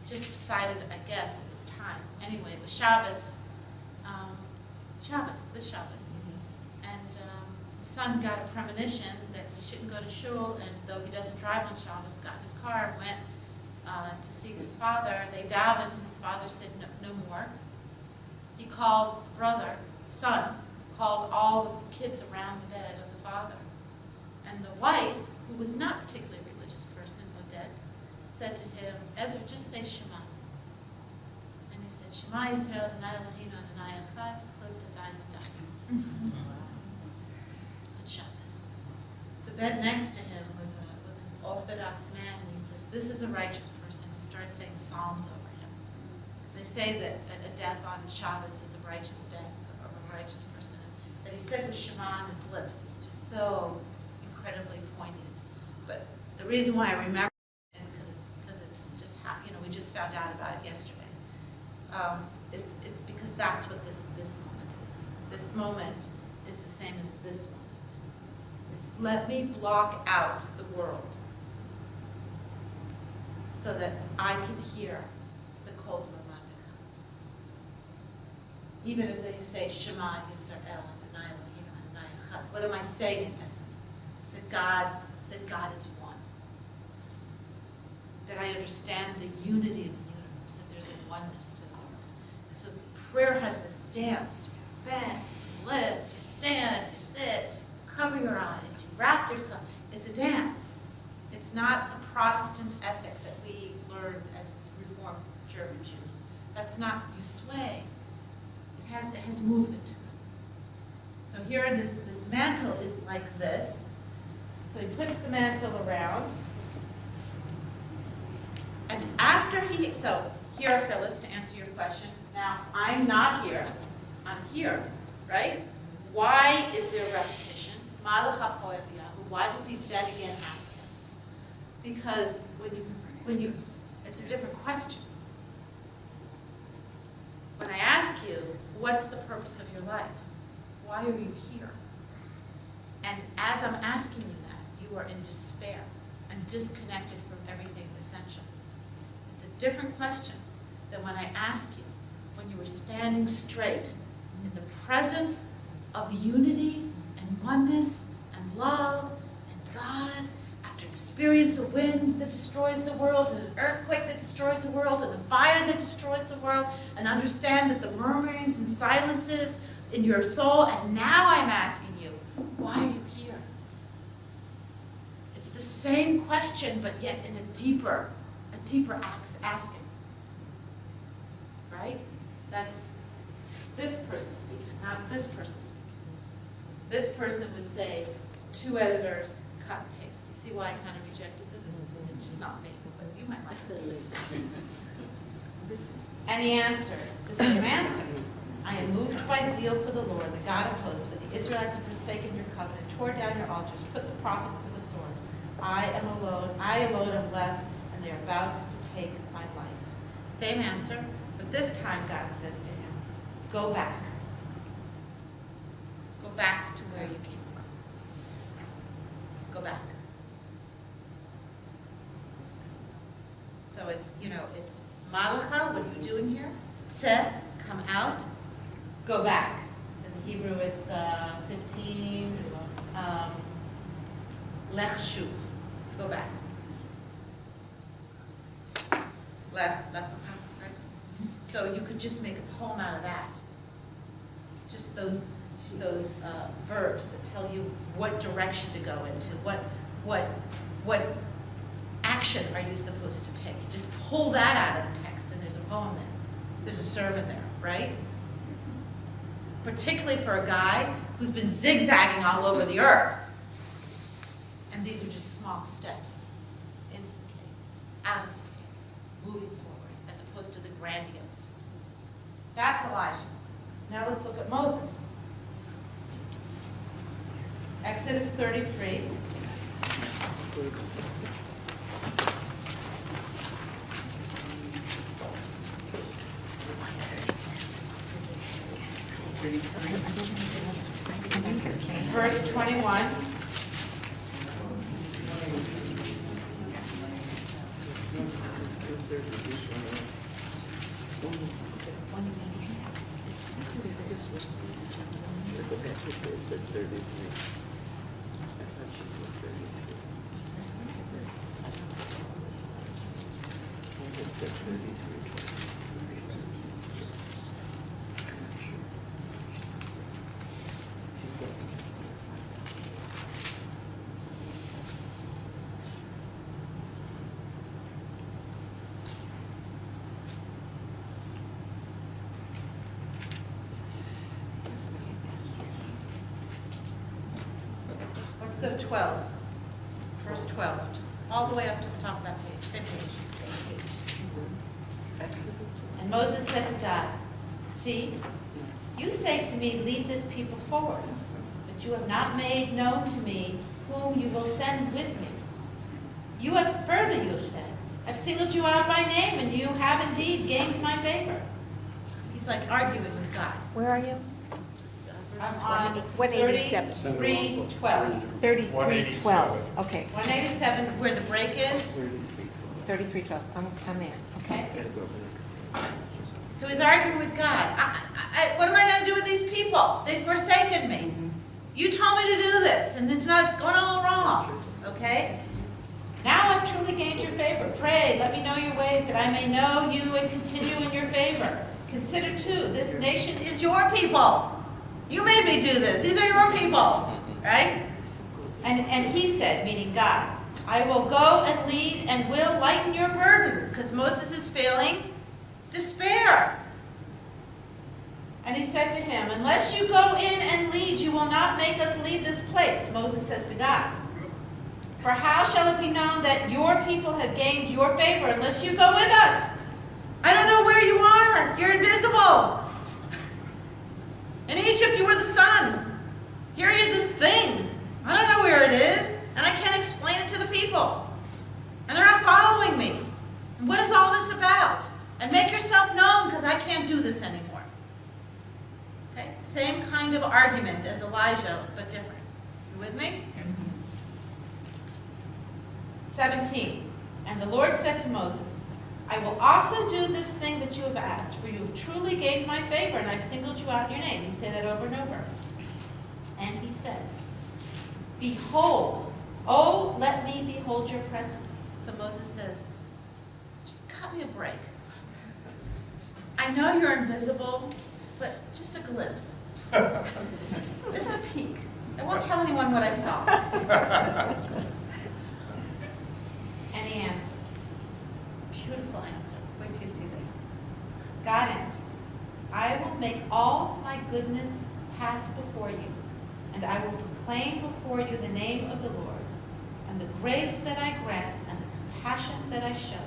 just decided, I guess, it was time. Anyway, it was Shabbos, this Shabbos. And his son got a premonition that he shouldn't go to shul, and though he doesn't drive on Shabbos, got in his car and went to see his father. They davened, his father said no more. He called son, called all the kids around the bed of the father. And the wife, who was not particularly a religious person, Odette, said to him, Ezra, just say Shema. And he said, Shema Yisrael, Adonai Eloheinu, Adonai Echad, closed his eyes and died. On Shabbos. The bed next to him was an Orthodox man, and he says, this is a righteous person. He started saying psalms over him. Because they say that a death on Shabbos is a righteous death of a righteous person. And that he said with Shema on his lips is just so incredibly poignant. But the reason why I remember it, because it's just, just found out about it yesterday, is because that's what this moment is. This moment is the same as this moment. It's let me block out the world so that I can hear the Kol Lamandaka. Even if they say Shema Yisrael and Elohim and Echad, what am I saying in essence? That God is one. That I understand the unity of the universe, that there's a oneness to the world. And so prayer has this dance. You bend, you lift, you stand, you sit, you cover your eyes, you wrap yourself. It's a dance. It's not the Protestant ethic that we learned as Reformed German Jews. That's not, you sway. It has movement to it. So here in this mantle is like this. So he puts the mantle around. And after so here, Phyllis, to answer your question. Now, I'm not here. I'm here, right? Why is there repetition? Why does he then again ask him? Because when you, it's a different question. When I ask you, what's the purpose of your life? Why are you here? And as I'm asking you that, you are in despair and disconnected from everything essential. It's a different question than when I ask you, when you were standing straight in the presence of unity and oneness and love and God, after experience a wind that destroys the world and an earthquake that destroys the world and the fire that destroys the world, and understand that the murmurings and silences in your soul, and now I'm asking you, why are you here? It's the same question, but yet in a deeper asking. Right? That's this person speaking, not this person speaking. This person would say, 2 editors, cut and paste. You see why I kind of rejected this? It's just not me, but you might like it. And he answered, the same answer. I am moved by zeal for the Lord, the God of hosts, for the Israelites have forsaken your covenant, tore down your altars, put the prophets to the sword. I alone am left, and they are about to take my life. Same answer, but this time God says to him, go back. Go back to where you came from. Go back. So it's, it's Malacha, what are you doing here? Tzeh, come out. Go back. In the Hebrew, it's 15, Lech Shuv. Go back. Lech, right? So you could just make a poem out of that. Just those verbs that tell you what direction to go into, what action are you supposed to take. You just pull that out of the text, and there's a poem there. There's a sermon there, right? Particularly for a guy who's been zigzagging all over the earth. And these are just small steps into the cave, out of the cave, moving forward, as opposed to the grandiose. That's Elijah. Now let's look at Moses. Exodus 33. Verse 21. Let's go to 12. Verse 12, just all the way up to the top of that page, same page. And Moses said to God, see, you say to me, lead this people forward, but you have not made known to me whom you will send with me. Further you have said, I've singled you out by name, and you have indeed gained my favor. He's like arguing with God. Where are you? I'm on 187. 33:12. 3312. Okay, 187, where the break is, 3312. I'm there. Okay. okay? So he's arguing with God. What am I going to do with these people? They've forsaken me. You told me to do this, and it's going all wrong, okay? Now I've truly gained your favor. Pray, let me know your ways, that I may know you and continue in your favor. Consider, too, this nation is your people. You made me do this. These are your people, right? And he said, meaning God, I will go and lead and will lighten your burden, because Moses is feeling despair. And he said to him, unless you go in and lead, you will not make us leave this place, Moses says to God. For how shall it be known that your people have gained your favor unless you go with us? I don't know where you are. You're invisible. In Egypt, you were the sun. Here you're this thing. I don't know where it is, and I can't explain it to the people. And they're not following me. And what is all this about? And make yourself known, because I can't do this anymore. Okay? Same kind of argument as Elijah, but different. You with me? 17. And the Lord said to Moses, I will also do this thing that you have asked, for you have truly gained my favor, and I've singled you out in your name. You say that over and over. And he said, behold, oh, let me behold your presence. So Moses says, just cut me a break. I know you're invisible, but just a glimpse. Just a peek. I won't tell anyone what I saw. And he answered. Beautiful answer. Wait till you see this. God answered, I will make all my goodness pass before you, and I will proclaim before you the name of the Lord, and the grace that I grant, and the compassion that I show.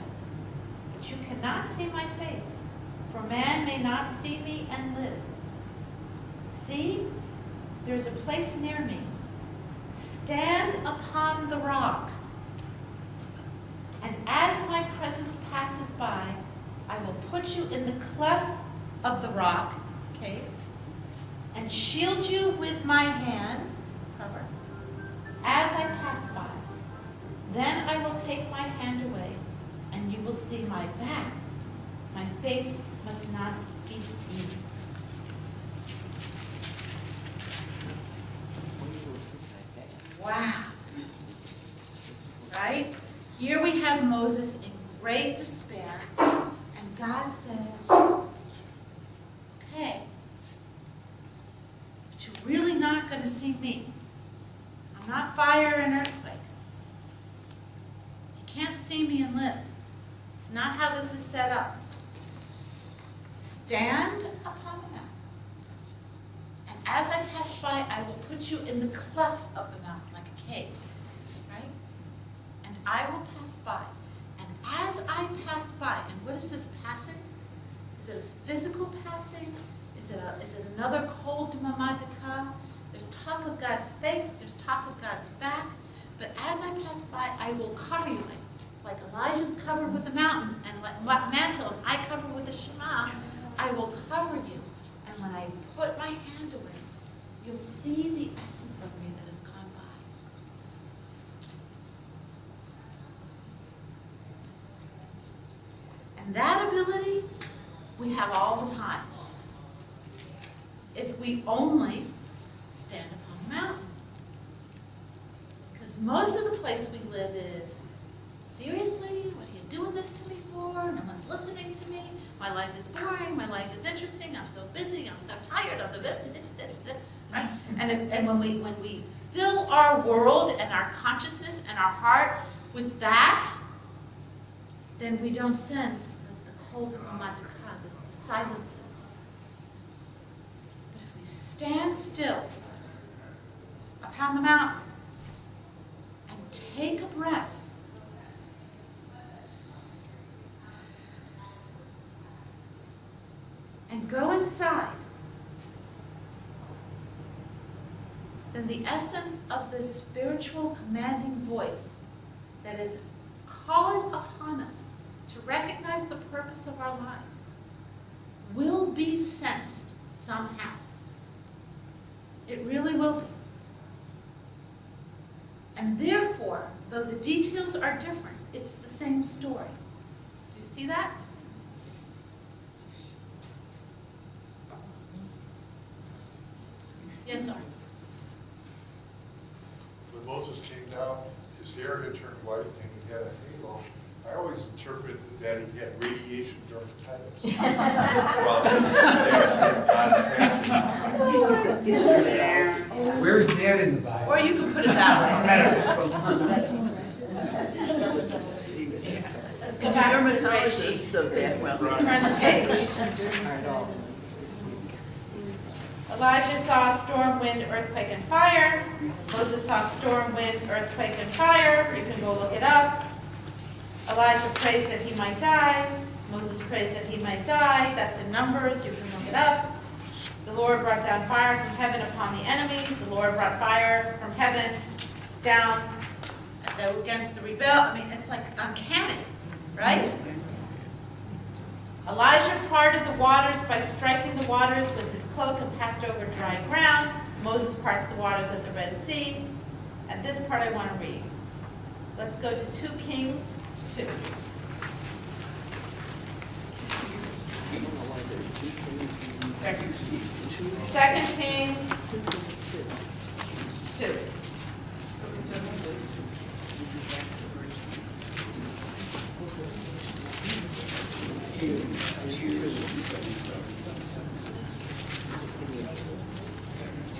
But you cannot see my face, for man may not see me and live. See, there is a place near me. Stand upon the rock. And as my presence passes by, I will put you in the cleft of the rock, okay, and shield you with my hand, cover, as I pass by. Then I will take my hand away, and you will see my back. My face must not be seen. Wow. Right? Here we have Moses in great despair, and God says, okay, but you're really not going to see me. I'm not fire and earthquake. You can't see me and live. It's not how this is set up. Stand upon the mountain, and as I pass by, I will put you in the cleft of the mountain, like a cave. I will pass by. And as I pass by, and what is this passing? Is it a physical passing? Is it another cold mamadika? There's talk of God's face, there's talk of God's back, but as I pass by, I will cover you, like Elijah's covered with the mountain, and like mantle, and I cover with the Shema, I will cover you. And when I put my hand away, you'll see the essence of me that has gone by. And that ability we have all the time, if we only stand upon the mountain. Because most of the place we live is, seriously, what are you doing this to me for? No one's listening to me. My life is boring. My life is interesting. I'm so busy. I'm so tired. Right? And when we fill our world and our consciousness and our heart with that, then we don't sense the cold mamadika, the silences. But if we stand still upon the mountain and take a breath, and go inside, then the essence of this spiritual commanding voice that is calling upon us to recognize the purpose of our lives will be sensed somehow. It really will be. And therefore, though the details are different, it's the same story. Do you see that? Yes, sir. When Moses came down, his hair had turned white and he had a halo. I always interpreted that he had radiation dermatitis. Well, Where is that in the Bible? Or you could put it that way. Medical school. Let's go back to the Dermatologist of that well. Turn the page. Elijah saw storm, wind, earthquake, and fire. Moses saw storm, wind, earthquake, and fire. You can go look it up. Elijah prays that he might die. Moses prays that he might die. That's in Numbers. You can look it up. The Lord brought down fire from heaven upon the enemies. The Lord brought fire from heaven down against the rebel. I mean, it's like uncanny, right? Elijah parted the waters by striking the waters with his cloak and passed over dry ground. Moses parts the waters of the Red Sea. And this part I want to read. Let's go to 2 Kings 2. Second Kings 2. You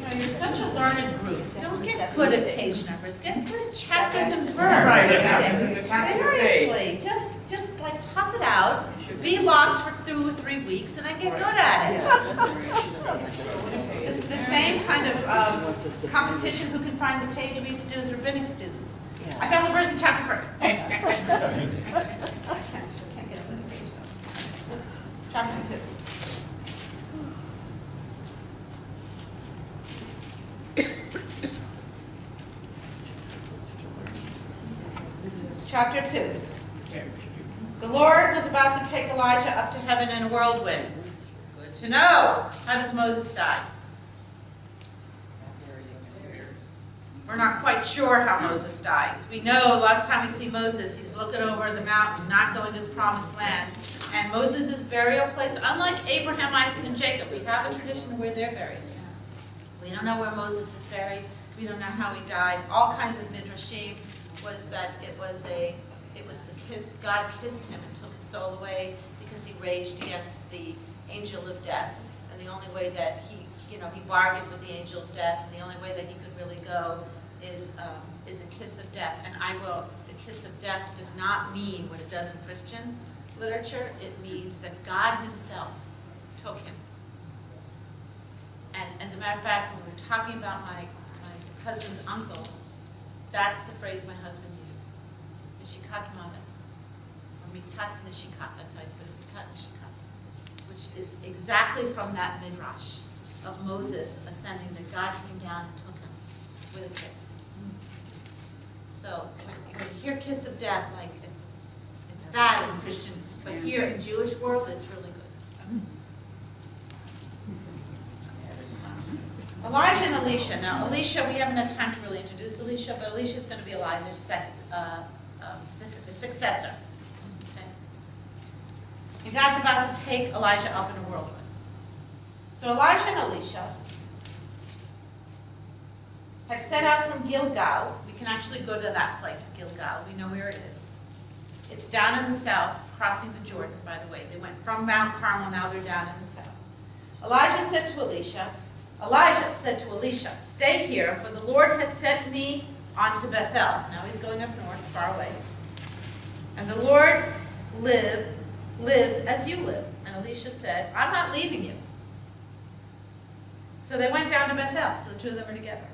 know, you're such a learned group. Don't get good at page numbers. Get good at chapters and Right, it verses. happens in the top of the page. Seriously, just like tough it out. Be lost for 2 or 3 weeks, and then get good at it. It's the same kind of competition. Who can find the page we used to do as rabbinic students. I found the verse in chapter 1. I can't get to the page though. Chapter 2. Chapter 2. The Lord was about to take Elijah up to heaven in a whirlwind. Good to know. How does Moses die? We're not quite sure how Moses dies. We know last time we see Moses, he's looking over the mountain, not going to the promised land. And Moses' burial place, unlike Abraham, Isaac, and Jacob, we have a tradition of where they're buried. We don't know where Moses is buried. We don't know how he died. All kinds of midrashim was that it was the kiss. God kissed him and took his soul away because he raged against the angel of death. And the only way that he bargained with the angel of death, and the only way that he could really go is a kiss of death. And the kiss of death does not mean what it does in Christian literature. It means that God himself took him. And as a matter of fact, when we were talking about my husband's uncle, that's the phrase my husband used. Nishikat Mavet. Or mitat nishikat. That's how I put it. Mitat nishikat. Which is exactly from that midrash of Moses ascending, that God came down and took him with a kiss. So when you hear kiss of death, like it's bad in Christian, but here in Jewish world, it's really good. Elijah and Elisha. Now, Elisha, we haven't had time to really introduce Elisha, but Elisha is going to be Elijah's successor. Okay? And God's about to take Elijah up in a whirlwind. So Elijah and Elisha had set out from Gilgal. We can actually go to that place, Gilgal. We know where it is. It's down in the south, crossing the Jordan, by the way. They went from Mount Carmel, now they're down in the south. Elijah said to Elisha, stay here, for the Lord has sent me on to Bethel. Now he's going up north, far away. And the Lord lives as you live. And Elisha said, I'm not leaving you. So they went down to Bethel, so the two of them were together.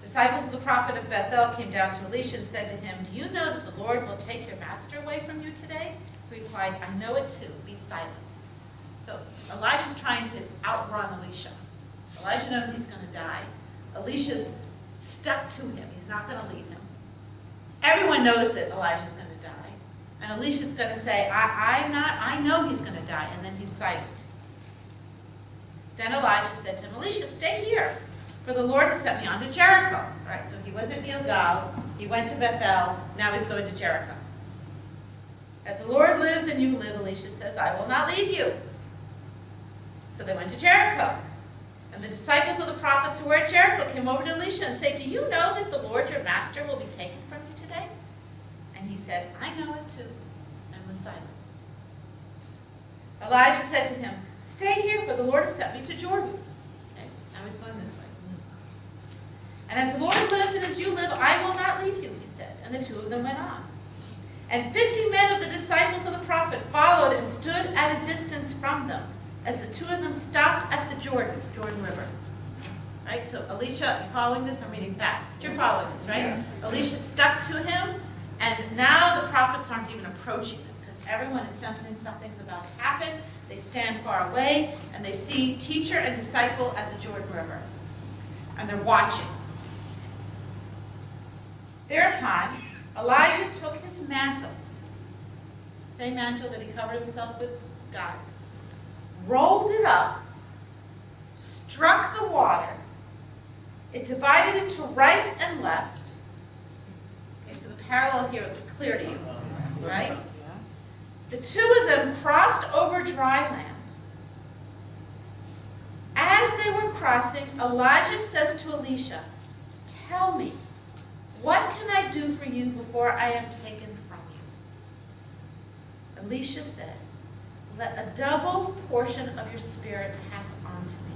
Disciples of the prophet of Bethel came down to Elisha and said to him, do you know that the Lord will take your master away from you today? He replied, I know it too. Be silent. So Elijah's trying to outrun Elisha. Elijah knows he's going to die. Elisha's stuck to him. He's not going to leave him. Everyone knows that Elijah's going to die. And Elisha's going to say, I know he's going to die, and then he's silent. Then Elijah said to him, Elisha, stay here, for the Lord has sent me on to Jericho. All right, so he was at Gilgal, he went to Bethel, now he's going to Jericho. As the Lord lives and you live, Elisha says, I will not leave you. So they went to Jericho. And the disciples of the prophets who were at Jericho came over to Elisha and said, do you know that the Lord your master will be taken from you today? And he said, I know it too, and was silent. Elijah said to him, stay here, for the Lord has sent me to Jordan. Okay, now he's going this way. And as the Lord lives and as you live, I will not leave you, he said. And the two of them went on. And 50 men of the disciples of the prophet followed and stood at a distance from them, as the two of them stopped at the Jordan River. Right, so Elisha, you're following this? I'm reading fast, but you're following this, right? Yeah. Elisha stuck to him, and now the prophets aren't even approaching him, because everyone is sensing something's about to happen. They stand far away, and they see teacher and disciple at the Jordan River. And they're watching. Thereupon, Elijah took his mantle, same mantle that he covered himself with God, rolled it up, struck the water. It divided into right and left. Okay, so the parallel here is clear to you, right? The two of them crossed over dry land. As they were crossing, Elijah says to Elisha, tell me, what can I do for you before I am taken from you? Elisha said, let a double portion of your spirit pass on to me.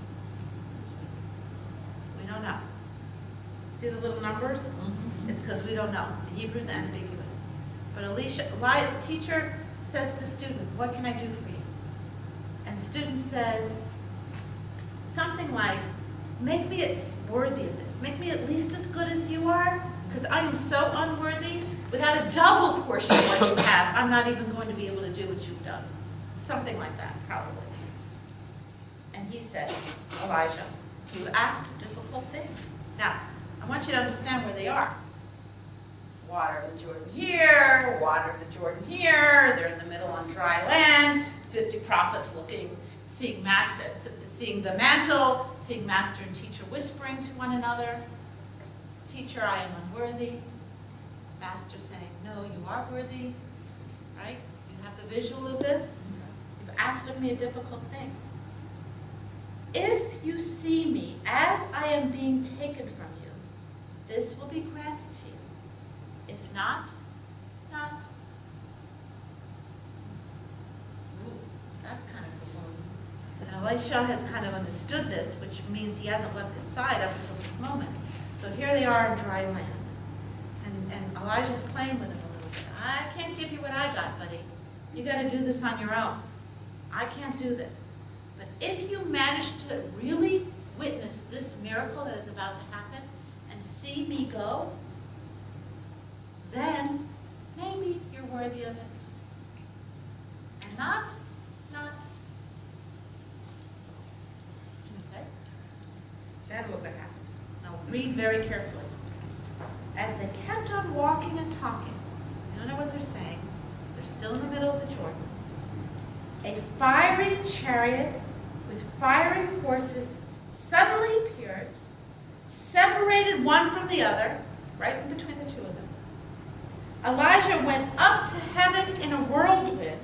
We don't know. See the little numbers? Mm-hmm. It's because we don't know. The Hebrew's ambiguous. But Elijah's teacher says to student, what can I do for you? And student says something like, make me worthy of this. Make me at least as good as you are, because I am so unworthy. Without a double portion of what you have, I'm not even going to be able to do what you've done. Something like that, probably. And he says, Elijah, you asked a difficult thing. Now, I want you to understand where they are. Water of the Jordan here, water of the Jordan here. They're in the middle on dry land. 50 prophets seeing the mantle, seeing master and teacher whispering to one another. Teacher, I am unworthy. Master saying, no, you are worthy. Right? You have the visual of this. You've asked of me a difficult thing. If you see me as I am being taken from you, this will be granted to you. If not, not. Ooh, that's kind of cool. And Elisha has kind of understood this, which means he hasn't left his side up until this moment. So here they are on dry land. And Elijah's playing with him a little bit. I can't give you what I got, buddy. You got to do this on your own. I can't do this. But if you manage to really witness this miracle that is about to happen and see me go, then maybe you're worthy of it. And not. Okay? Then look what happens. Now read very carefully. As they kept on walking and talking, you don't know what they're saying, they're still in the middle of the Jordan. A fiery chariot with fiery horses suddenly appeared, separated one from the other, right in between the two of them. Elijah went up to heaven in a whirlwind.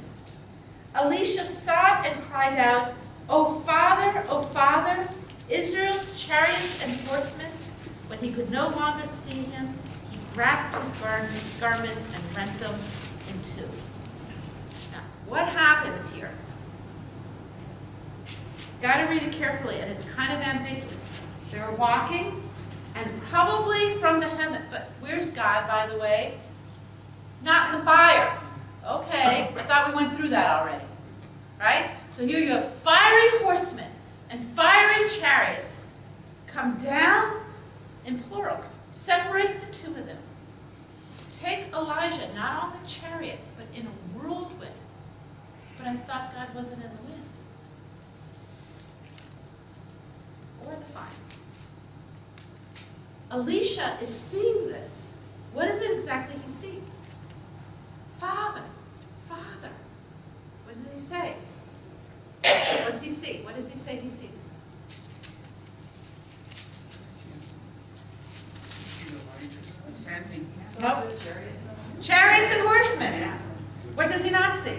Elisha sought and cried out, O Father, Israel's chariots and horsemen. When he could no longer see him, he grasped his garments and rent them in two. Now, what happens here? Got to read it carefully, and it's kind of ambiguous. They're walking, and probably from the heaven, but where's God, by the way? Not in the fire. Okay, I thought we went through that already, right? So here you have fiery horsemen and fiery chariots come down in plural. Separate the two of them. Take Elijah not on the chariot, but in a whirlwind. But I thought God wasn't in the wind. Or the fire. Elisha is seeing this. What is it exactly he sees? Father, say he sees? Ascending. Nope. Chariots and horsemen. Yeah. What does he not see?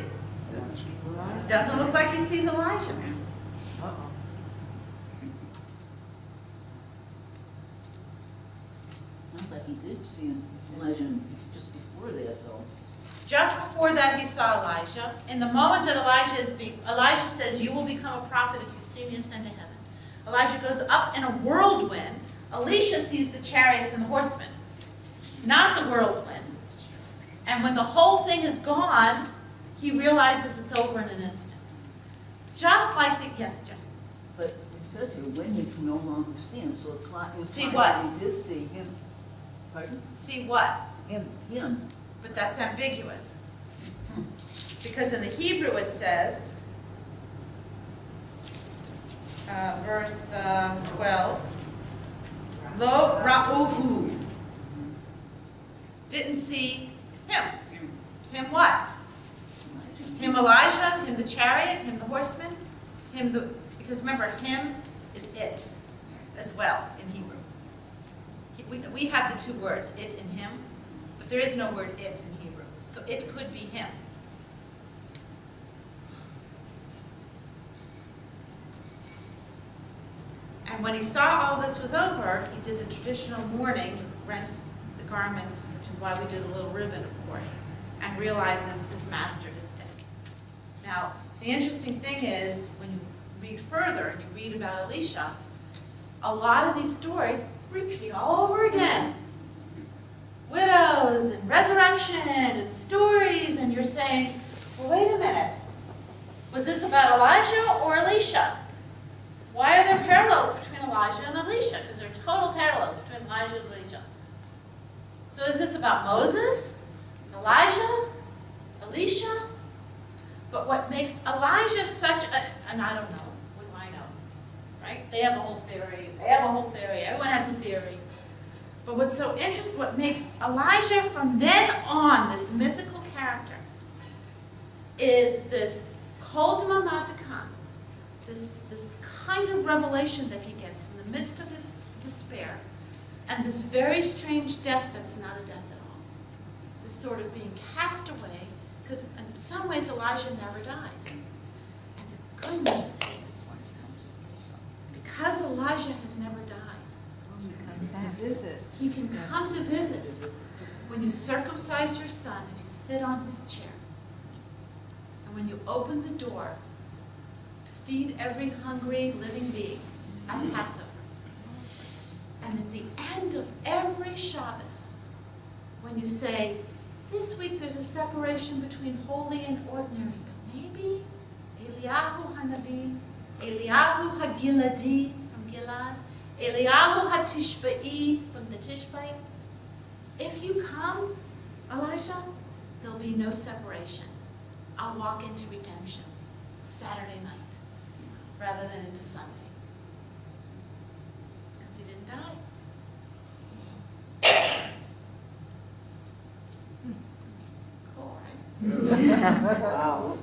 Doesn't look like he sees Elijah. Sounds like he did see Elijah just before that, though. Just before that, he saw Elijah. In the moment that Elijah says, "You will become a prophet if you see me ascend to heaven." Elijah goes up in a whirlwind. Elisha sees the chariots and the horsemen, not the whirlwind. And when the whole thing is gone, he realizes it's over in an instant. Just like the, yes, Jeff. But it says here, when he can no longer see him, so it's like See what? he did see him. Pardon? See what? Him. But that's ambiguous. Because in the Hebrew it says, verse 12, Lo ra'uhu. Didn't see him. Him what? Him Elijah, him the chariot, him the horseman, him the, because remember, him is it as well in Hebrew. We have the two words, it and him, but there is no word it in Hebrew. So it could be him. And when he saw all this was over, he did the traditional mourning, rent the garment, which is why we do the little ribbon, of course, and realizes his master is dead. Now, the interesting thing is, when you read further and you read about Elisha, a lot of these stories repeat all over again. Widows and resurrection and stories, and you're saying, well, wait a minute. Was this about Elijah or Elisha? Why are there parallels between Elijah and Elisha? Because there are total parallels between Elijah and Elisha. So is this about Moses, Elijah, Elisha? But what makes Elijah such a, and I don't know, what do I know? Right? They have a whole theory. Everyone has a theory. But what's so interesting, what makes Elijah from then on this mythical character is this kol d'mamatikam, this kind of revelation that he gets in the midst of his despair, and this very strange death that's not a death at all. This sort of being cast away, because in some ways Elijah never dies. And the good news is, because Elijah has never died, he can come to visit when you circumcise your son, if you sit on his chair, and when you open the door to feed every hungry living being at Passover. And at the end of every Shabbos, when you say, this week there's a separation between holy and ordinary, but maybe Eliyahu Hanavi, Eliyahu HaGiladi from Gilad, Eliyahu HaTishba'i from the Tishbite. If you come, Elijah, there'll be no separation. I'll walk into redemption Saturday night rather than into Sunday. Because he didn't die. Cool, right? Wow.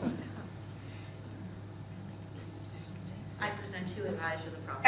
I present you Elijah the prophet.